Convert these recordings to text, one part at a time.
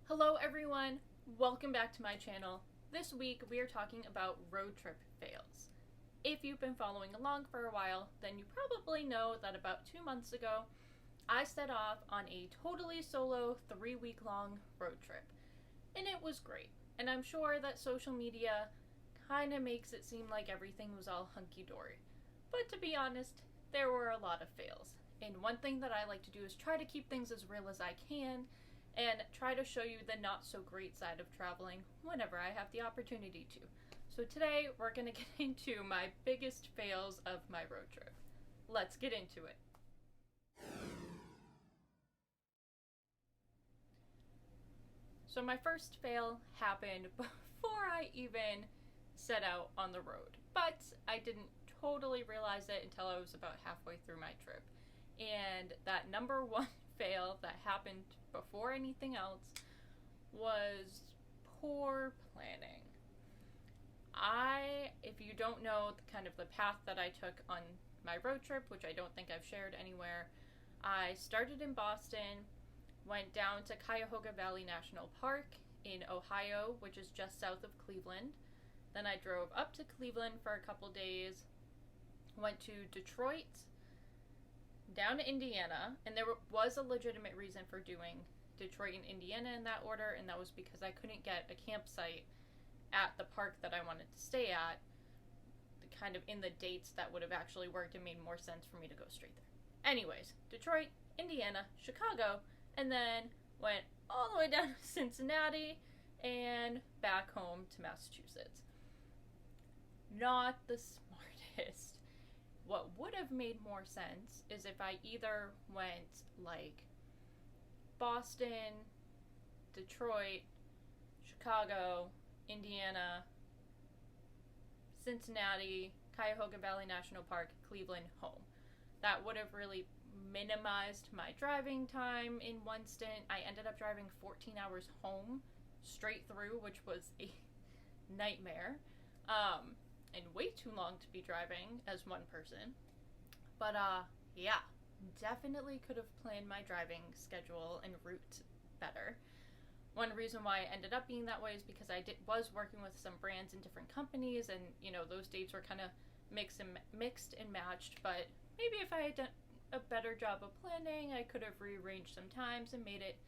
Hello everyone, welcome back to my channel. This week we are talking about road trip fails. If you've been following along for a while, then you probably know that about 2 months ago, I set off on a totally solo 3-week long road trip. And it was great. And I'm sure that social media kind of makes it seem like everything was all hunky-dory. But to be honest, there were a lot of fails. And one thing that I like to do is try to keep things as real as I can and try to show you the not so great side of traveling whenever I have the opportunity to. So today we're going to get into my biggest fails of my road trip. Let's get into it. So my first fail happened before I even set out on the road, but I didn't totally realize it until I was about halfway through my trip. And that number one fail that happened before anything else was poor planning. If you don't know kind of the path that I took on my road trip, which I don't think I've shared anywhere, I started in Boston, went down to Cuyahoga Valley National Park in Ohio, which is just south of Cleveland. Then I drove up to Cleveland for a couple days, went to Detroit, down to Indiana, and there was a legitimate reason for doing Detroit and Indiana in that order, and that was because I couldn't get a campsite at the park that I wanted to stay at, kind of in the dates that would have actually worked and made more sense for me to go straight there. Anyways, Detroit, Indiana, Chicago, and then went all the way down to Cincinnati and back home to Massachusetts. Not the smartest. What would have made more sense is if I either went like Boston, Detroit, Chicago, Indiana, Cincinnati, Cuyahoga Valley National Park, Cleveland, home. That would have really minimized my driving time in one stint. I ended up driving 14 hours home straight through, which was a nightmare. And way too long to be driving as one person. But yeah, definitely could have planned my driving schedule and route better. One reason why it ended up being that way is because I was working with some brands in different companies, and those dates were kind of mixed and matched. But maybe if I had done a better job of planning, I could have rearranged some times and made it,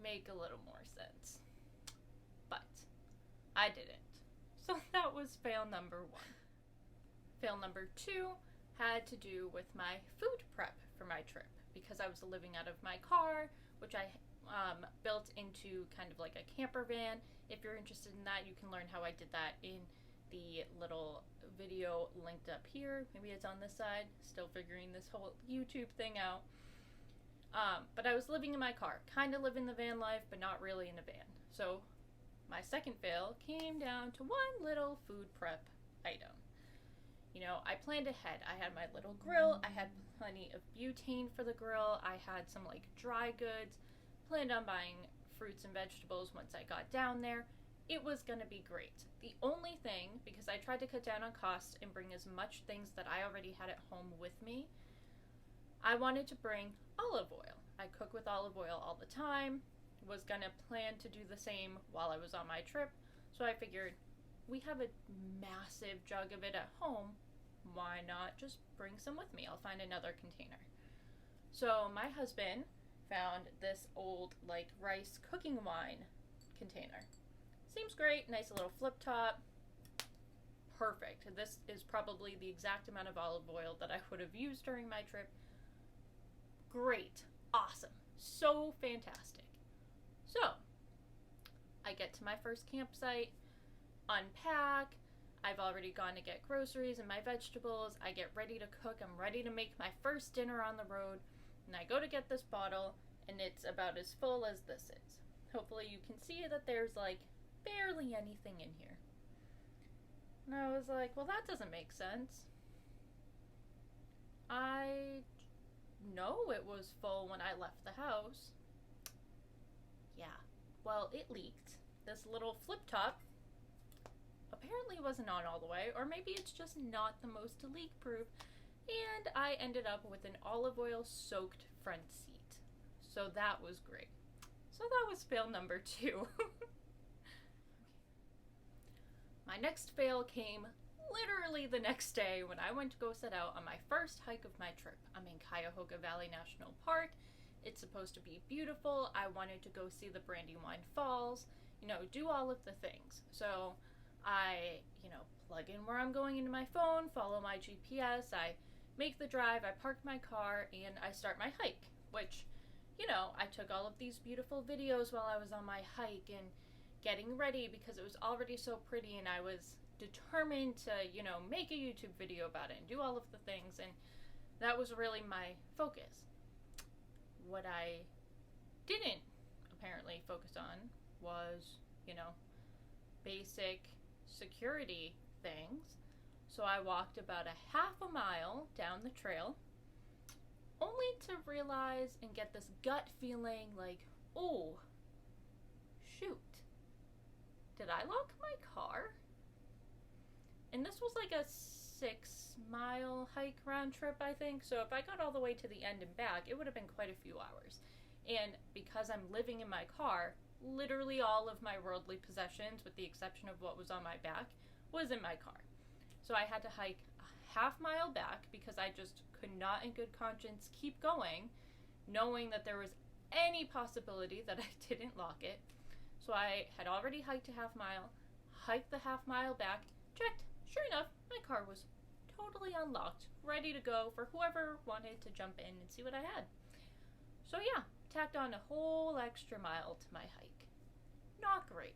make a little more sense. But I didn't. So that was fail number one. Fail number two had to do with my food prep for my trip, because I was living out of my car, which I built into kind of like a camper van. If you're interested in that, you can learn how I did that in the little video linked up here. Maybe it's on this side. Still figuring this whole YouTube thing out. But I was living in my car, kind of living the van life, but not really in a van. So my second fail came down to one little food prep item. I planned ahead. I had my little grill. I had plenty of butane for the grill. I had some like dry goods. Planned on buying fruits and vegetables once I got down there. It was gonna be great. The only thing, because I tried to cut down on costs and bring as much things that I already had at home with me, I wanted to bring olive oil. I cook with olive oil all the time. Was gonna plan to do the same while I was on my trip, so I figured we have a massive jug of it at home. Why not just bring some with me? I'll find another container. So my husband found this old like rice cooking wine container. Seems great, nice little flip top. Perfect. This is probably the exact amount of olive oil that I would have used during my trip. Great. Awesome. So fantastic. So, I get to my first campsite, unpack. I've already gone to get groceries and my vegetables. I get ready to cook. I'm ready to make my first dinner on the road. And I go to get this bottle, and it's about as full as this is. Hopefully you can see that there's like barely anything in here. And I was like, well, that doesn't make sense. I know it was full when I left the house. Yeah, well, it leaked. This little flip top apparently wasn't on all the way, or maybe it's just not the most leak proof, and I ended up with an olive oil soaked front seat. So that was great. So that was fail number 2. My next fail came literally the next day when I went to go set out on my first hike of my trip. I'm in Cuyahoga Valley National Park. It's supposed to be beautiful. I wanted to go see the Brandywine Falls, do all of the things. So I, plug in where I'm going into my phone, follow my GPS, I make the drive, I park my car, and I start my hike, which, I took all of these beautiful videos while I was on my hike and getting ready because it was already so pretty, and I was determined to, make a YouTube video about it and do all of the things, and that was really my focus. What I didn't apparently focus on was, basic security things. So I walked about a half a mile down the trail, only to realize and get this gut feeling like, oh, shoot, did I lock my car? And this was like a 6-mile hike round trip, I think. So if I got all the way to the end and back, it would have been quite a few hours. And because I'm living in my car, literally all of my worldly possessions, with the exception of what was on my back, was in my car. So I had to hike a half mile back because I just could not in good conscience keep going, knowing that there was any possibility that I didn't lock it. So I had already hiked a half mile, hiked the half mile back, checked. Sure enough, my car was totally unlocked, ready to go for whoever wanted to jump in and see what I had. So yeah, tacked on a whole extra mile to my hike. Not great.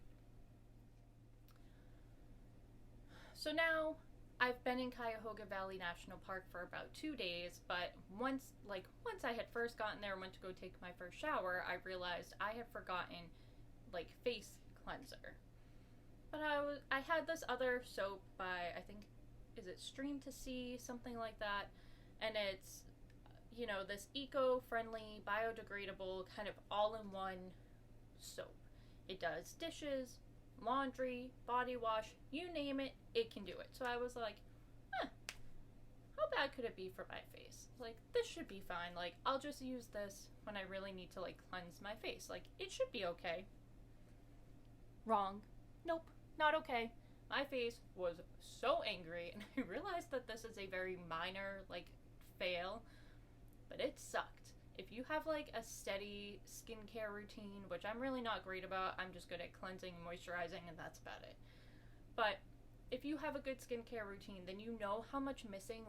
So now, I've been in Cuyahoga Valley National Park for about 2 days, but once I had first gotten there and went to go take my first shower, I realized I had forgotten, face cleanser. But I had this other soap by, I think, is it Stream to Sea, something like that, and it's, this eco-friendly, biodegradable, kind of all-in-one soap. It does dishes, laundry, body wash, you name it, it can do it. So I was like, how bad could it be for my face? This should be fine. I'll just use this when I really need to, cleanse my face. It should be okay. Wrong. Nope, not okay. My face was so angry, and I realized that this is a very minor, fail, but it sucked. If you have, a steady skincare routine, which I'm really not great about, I'm just good at cleansing and moisturizing, and that's about it. But if you have a good skincare routine, then you know how much missing,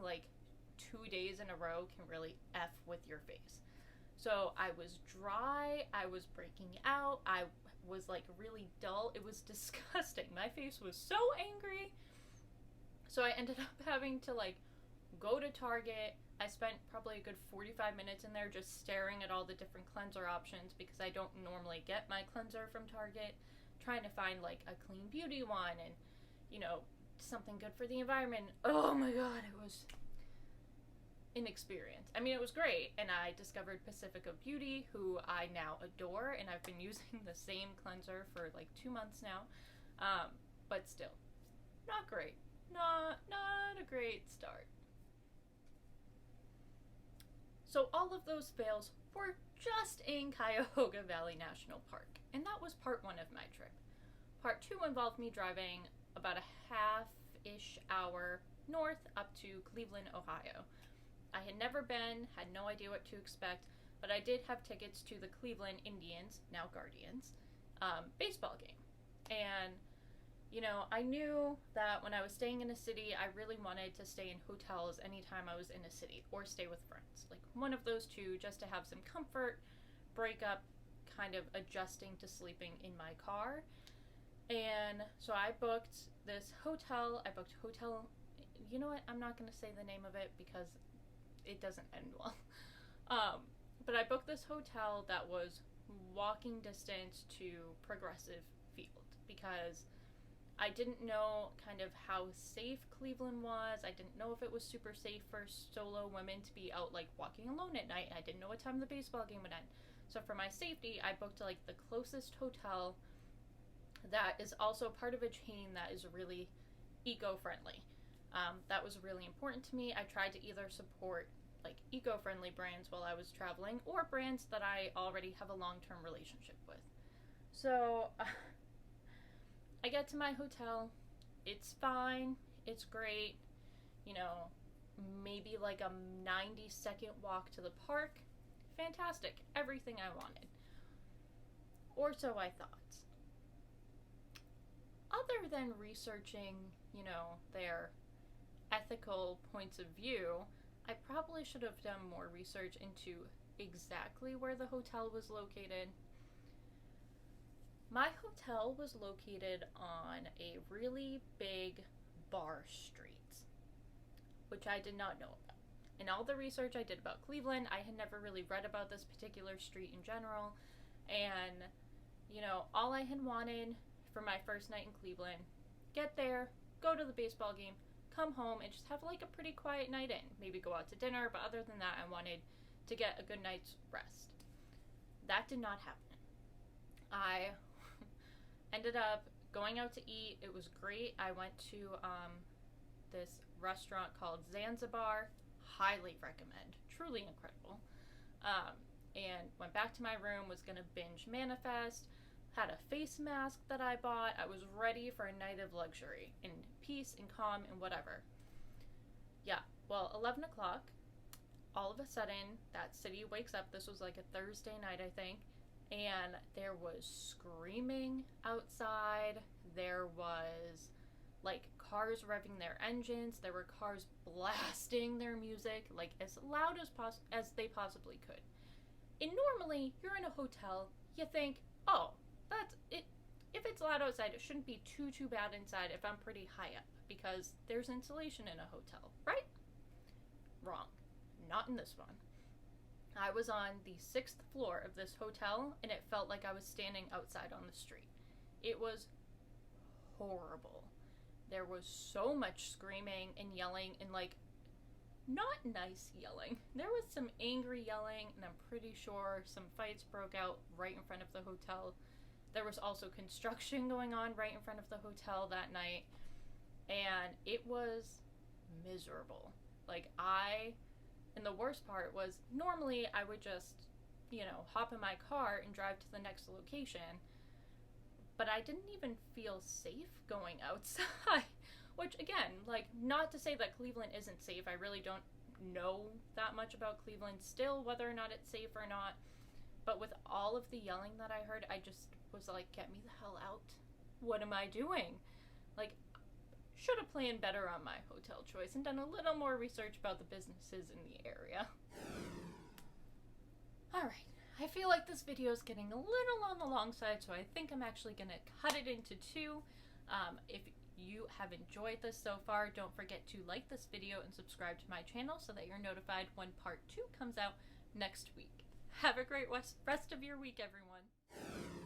2 days in a row can really F with your face. So I was dry, I was breaking out, I was, really dull. It was disgusting. My face was so angry. So I ended up having to, go to Target. I spent probably a good 45 minutes in there just staring at all the different cleanser options because I don't normally get my cleanser from Target, trying to find a clean beauty one and something good for the environment. Oh my god, it was an experience. I mean, it was great, and I discovered Pacifica Beauty, who I now adore, and I've been using the same cleanser for 2 months now, but still, not great. Not a great start. So all of those fails were just in Cuyahoga Valley National Park, and that was part 1 of my trip. Part 2 involved me driving about a half-ish hour north up to Cleveland, Ohio. I had never been, had no idea what to expect, but I did have tickets to the Cleveland Indians, now Guardians, baseball game. And, I knew that when I was staying in a city, I really wanted to stay in hotels anytime I was in a city, or stay with friends. One of those two, just to have some comfort, break up, kind of adjusting to sleeping in my car. And so I booked this hotel. You know what? I'm not going to say the name of it because it doesn't end well. But I booked this hotel that was walking distance to Progressive Field because I didn't know kind of how safe Cleveland was. I didn't know if it was super safe for solo women to be out walking alone at night. I didn't know what time the baseball game would end. So for my safety, I booked the closest hotel that is also part of a chain that is really eco-friendly. That was really important to me. I tried to either support eco-friendly brands while I was traveling or brands that I already have a long-term relationship with. So, I get to my hotel. It's fine. It's great. You know, maybe like a 90-second walk to the park. Fantastic. Everything I wanted. Or so I thought. Other than researching, you know, their ethical points of view, I probably should have done more research into exactly where the hotel was located. My hotel was located on a really big bar street, which I did not know about. In all the research I did about Cleveland, I had never really read about this particular street in general, and, you know, all I had wanted for my first night in Cleveland, get there, go to the baseball game, come home, and just have like a pretty quiet night in. Maybe go out to dinner, but other than that, I wanted to get a good night's rest. That did not happen. I ended up going out to eat. It was great. I went to this restaurant called Zanzibar. Highly recommend. Truly incredible. And went back to my room, was going to binge Manifest, had a face mask that I bought. I was ready for a night of luxury and peace and calm and whatever. Yeah, well, 11 o'clock, all of a sudden, that city wakes up. This was like a Thursday night, I think. And there was screaming outside. There was like cars revving their engines. There were cars blasting their music like as loud as they possibly could. And normally, you're in a hotel, you think, oh, that's it. If it's loud outside, it shouldn't be too bad inside if I'm pretty high up because there's insulation in a hotel, right? Wrong. Not in this one. I was on the 6th floor of this hotel, and it felt like I was standing outside on the street. It was horrible. There was so much screaming and yelling, and like, not nice yelling. There was some angry yelling, and I'm pretty sure some fights broke out right in front of the hotel. There was also construction going on right in front of the hotel that night, and it was miserable. And the worst part was, normally I would just, you know, hop in my car and drive to the next location, but I didn't even feel safe going outside, which again, like, not to say that Cleveland isn't safe. I really don't know that much about Cleveland still, whether or not it's safe or not, but with all of the yelling that I heard, I just was like, get me the hell out. What am I doing? Like, should have planned better on my hotel choice and done a little more research about the businesses in the area. Alright, I feel like this video is getting a little on the long side, so I think I'm actually going to cut it into two. If you have enjoyed this so far, don't forget to like this video and subscribe to my channel so that you're notified when part 2 comes out next week. Have a great rest of your week, everyone.